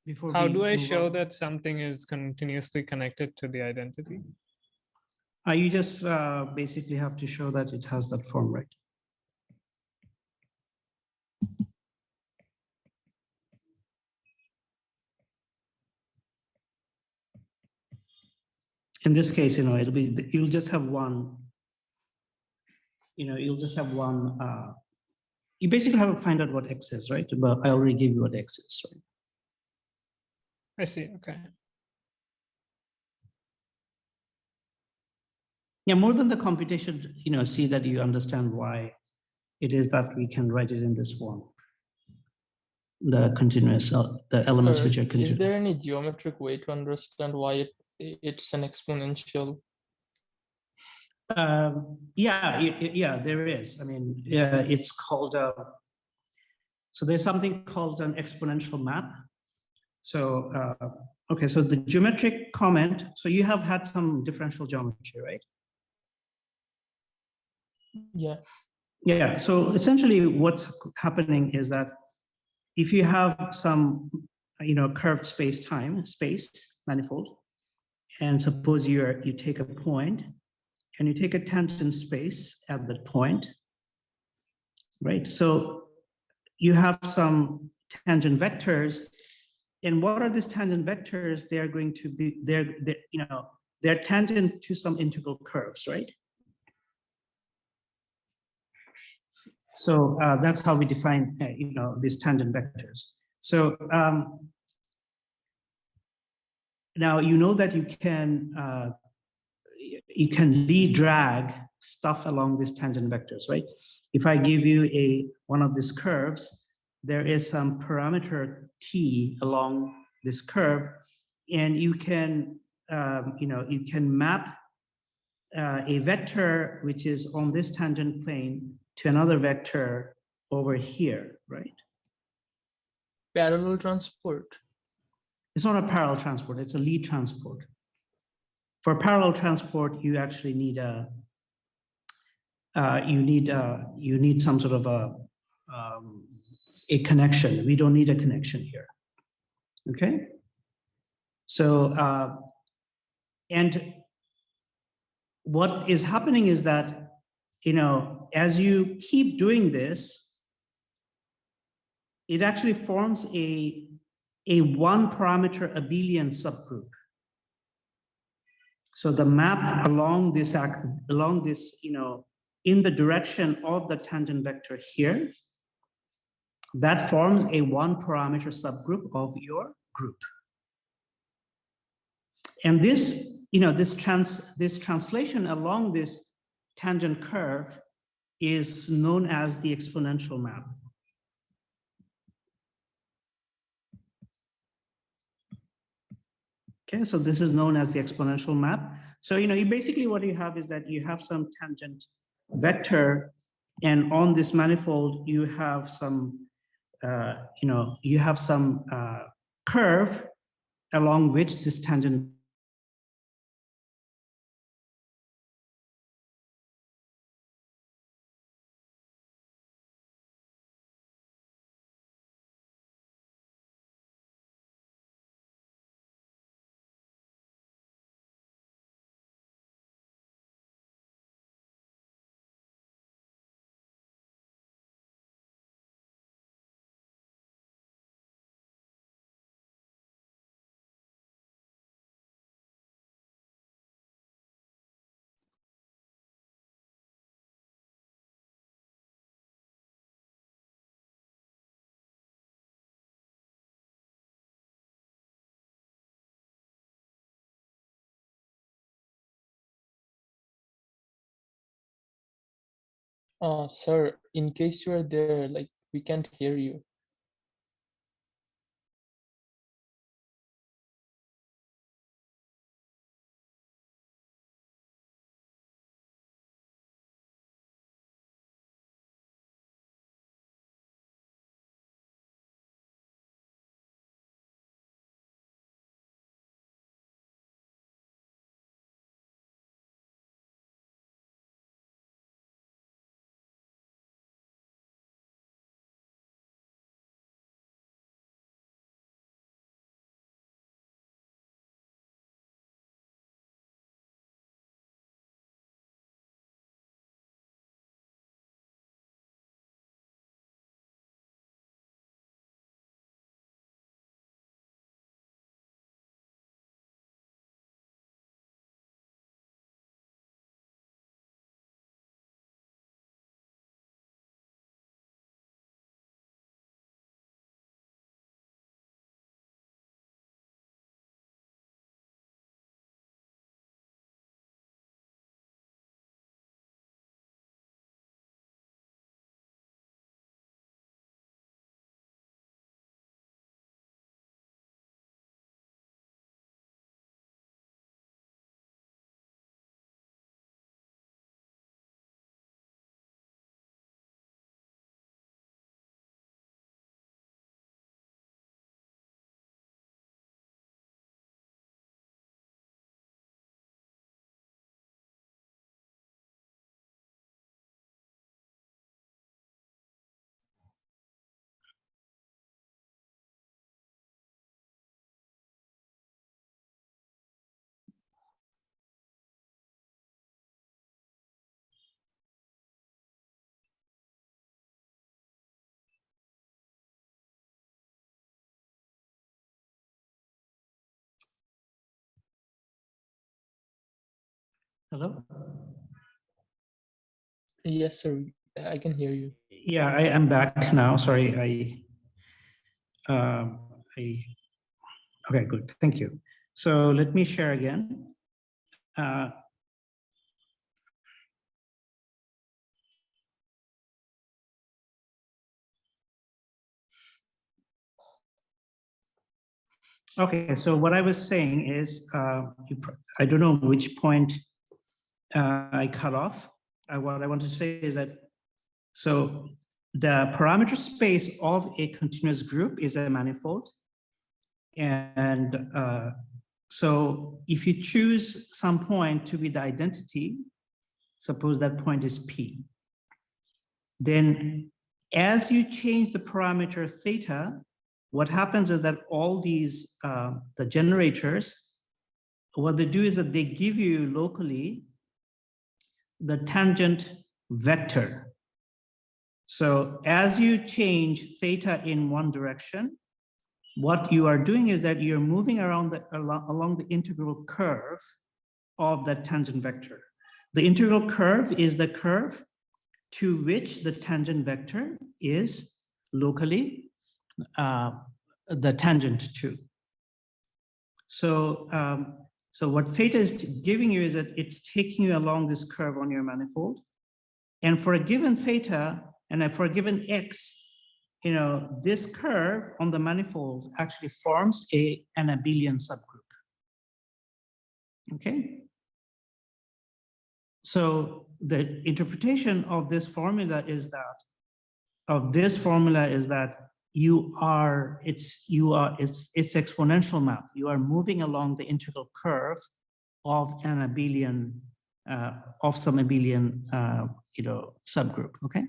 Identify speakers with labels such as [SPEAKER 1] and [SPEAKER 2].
[SPEAKER 1] before
[SPEAKER 2] How
[SPEAKER 1] we
[SPEAKER 2] do I
[SPEAKER 1] move
[SPEAKER 2] show
[SPEAKER 1] on.
[SPEAKER 2] that something is continuously connected to the identity?
[SPEAKER 1] You just basically have to show that it has that form, right? In this case, it'll be, you'll just have one, you'll just have one, you basically have to find out what X is, right? But I already gave you what X is, right?
[SPEAKER 2] I see, okay.
[SPEAKER 1] Yeah, more than the computation, see that you understand why it is that we can write it in this form. The continuous, the elements
[SPEAKER 3] Sir,
[SPEAKER 1] which are continuous.
[SPEAKER 3] is there any geometric way to understand why it's an exponential?
[SPEAKER 1] Yeah, there is. I mean, it's called, so there's something called an exponential map. So, okay, so the geometric comment, so you have had some differential geometry, right?
[SPEAKER 3] Yeah.
[SPEAKER 1] Yeah, so essentially what's happening is that if you have some, curved space manifold, and suppose you take a point and you take a tangent space at that point, right? So you have some tangent vectors, and what are these tangent vectors? They are going to be, they're tangent to some integral curves, right? So that's how we define, these tangent vectors. So now you know that you can lead drag stuff along these tangent vectors, right? If I give you one of these curves, there is some parameter t along this curve, and you can you can map a vector which is on this tangent plane to another vector over here, right?
[SPEAKER 3] Parallel transport.
[SPEAKER 1] It's not a parallel transport, it's a lead transport. For parallel transport, you actually need you need some sort of a connection. We don't need a connection here. Okay. So and what is happening is that as you keep doing this, it actually forms a one parameter abelian subgroup. So the map along this in the direction of the tangent vector here, that forms a one parameter subgroup of your group. And this, this translation along this tangent curve is known as the exponential map. Okay, so this is known as the exponential map. So, you basically what you have is that you have some tangent vector, and on this manifold, you have some, you have some curve along which this tangent
[SPEAKER 3] Sir, in case you are there, like we can't hear you.
[SPEAKER 1] Hello?
[SPEAKER 3] Yes, sir. I can hear you.
[SPEAKER 1] Yeah, I am back now. Sorry, okay, good. Thank you. So let me share again. Okay, so what I was saying is, I don't know which point I cut off. What I want to say is that, so the parameter space of a continuous group is a manifold. And so if you choose some point to be the identity, suppose that point is P, then as you change the parameter theta, what happens is that all these, the generators, what they do is that they give you locally the tangent vector. So as you change theta in one direction, what you are doing is that you're moving around along the integral curve of that tangent vector. The integral curve is the curve to which the tangent vector is locally the tangent to. So, so what theta is giving you is that it's taking you along this curve on your manifold. And for a given theta and for a given x, you know, this curve on the manifold actually forms an abelian subgroup. Okay. So the interpretation of this formula is that, it's exponential map. You are moving along the integral curve of an abelian, of some abelian, you know, subgroup. Okay.